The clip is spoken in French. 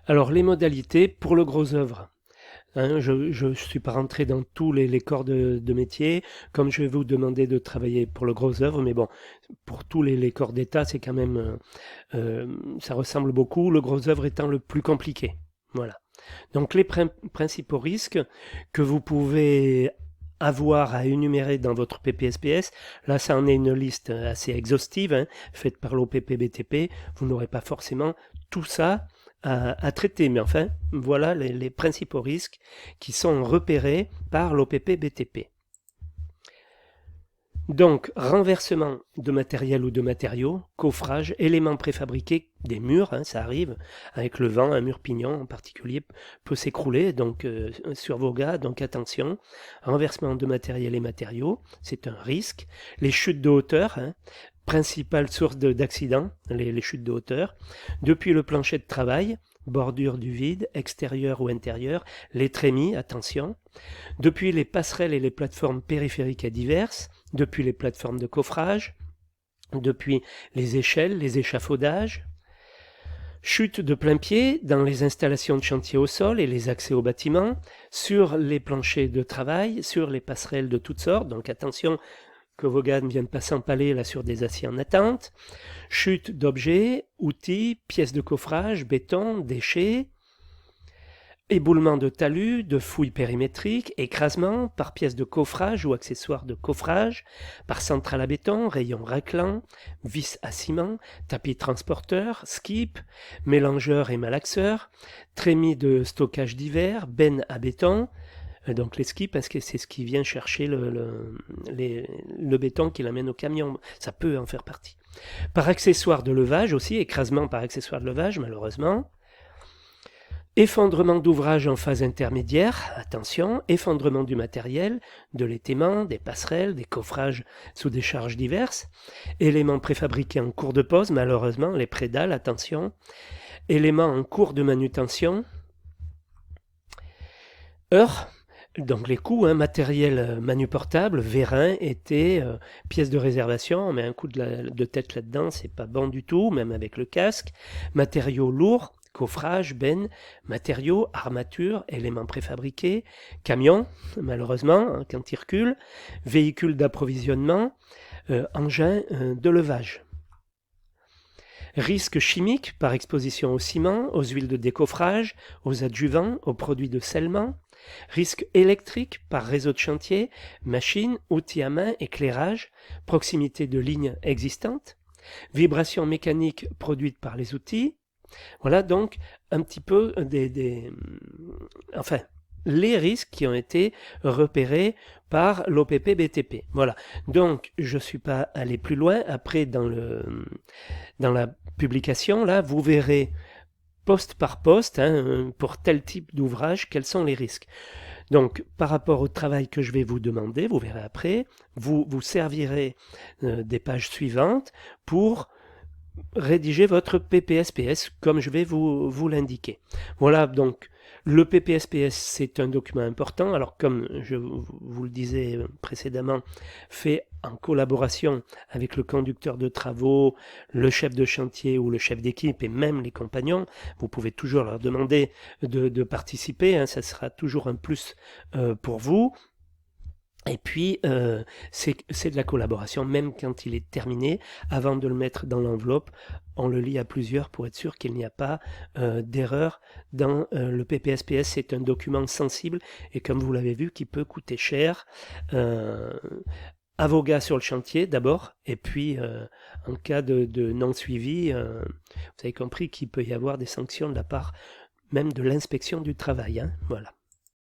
Alors les modalités pour le gros œuvre. Hein, je ne suis pas rentré dans tous les corps de métier, comme je vais vous demander de travailler pour le gros œuvre, mais bon, pour tous les corps d'État, c'est quand même, ça ressemble beaucoup, le gros œuvre étant le plus compliqué. Voilà. Donc les principaux risques que vous pouvez avoir à énumérer dans votre PPSPS, là ça en est une liste assez exhaustive, hein, faite par l'OPP-BTP, vous n'aurez pas forcément tout ça à traiter, mais enfin voilà les principaux risques qui sont repérés par l'OPP-BTP. Donc, renversement de matériel ou de matériaux, coffrage, éléments préfabriqués, des murs, hein, ça arrive, avec le vent, un mur pignon en particulier peut s'écrouler, donc sur vos gars, donc attention. Renversement de matériel et matériaux, c'est un risque. Les chutes de hauteur, hein, principale source d'accidents, les chutes de hauteur. Depuis le plancher de travail, bordure du vide, extérieur ou intérieur, les trémies, attention. Depuis les passerelles et les plateformes périphériques et diverses, depuis les plateformes de coffrage, depuis les échelles, les échafaudages, chute de plein pied dans les installations de chantier au sol et les accès aux bâtiments, sur les planchers de travail, sur les passerelles de toutes sortes, donc attention que vos gars ne viennent pas s'empaler là sur des aciers en attente, chute d'objets, outils, pièces de coffrage, béton, déchets, éboulement de talus, de fouilles périmétriques, écrasement par pièces de coffrage ou accessoires de coffrage, par centrale à béton, rayon raclant, vis à ciment, tapis transporteur, skip, mélangeur et malaxeur, trémies de stockage divers, bennes à béton, donc les skips parce que c'est ce qui vient chercher le béton qui l'amène au camion, ça peut en faire partie. Par accessoire de levage aussi, écrasement par accessoire de levage malheureusement. Effondrement d'ouvrage en phase intermédiaire, attention, effondrement du matériel, de l'étaiement, des passerelles, des coffrages sous des charges diverses, éléments préfabriqués en cours de pose, malheureusement, les prédales, attention, éléments en cours de manutention, heures, donc les coûts, hein, matériel manuportable, vérin, été, pièces de réservation, on met un coup de tête là-dedans, c'est pas bon du tout, même avec le casque, matériaux lourds, coffrage, bennes, matériaux, armatures, éléments préfabriqués, camions, malheureusement, hein, quand ils reculent, véhicules d'approvisionnement, engins de levage. Risques chimiques par exposition au ciment, aux huiles de décoffrage, aux adjuvants, aux produits de scellement. Risque électrique par réseau de chantier, machines, outils à main, éclairage, proximité de lignes existantes. Vibrations mécaniques produites par les outils. Voilà donc un petit peu enfin, les risques qui ont été repérés par l'OPP-BTP. Voilà. Donc, je ne suis pas allé plus loin. Après, dans la publication, là, vous verrez poste par poste, hein, pour tel type d'ouvrage, quels sont les risques. Donc, par rapport au travail que je vais vous demander, vous verrez après, vous servirez des pages suivantes pour rédiger votre PPSPS comme je vais vous l'indiquer. Voilà, donc le PPSPS c'est un document important. Alors comme je vous le disais précédemment, fait en collaboration avec le conducteur de travaux, le chef de chantier ou le chef d'équipe et même les compagnons. Vous pouvez toujours leur demander de participer, hein, ça sera toujours un plus pour vous. Et puis, c'est de la collaboration, même quand il est terminé. Avant de le mettre dans l'enveloppe, on le lit à plusieurs pour être sûr qu'il n'y a pas d'erreur dans le PPSPS. C'est un document sensible et comme vous l'avez vu, qui peut coûter cher à vos gars sur le chantier d'abord, et puis en cas de non-suivi, vous avez compris qu'il peut y avoir des sanctions de la part même de l'inspection du travail. Hein, voilà.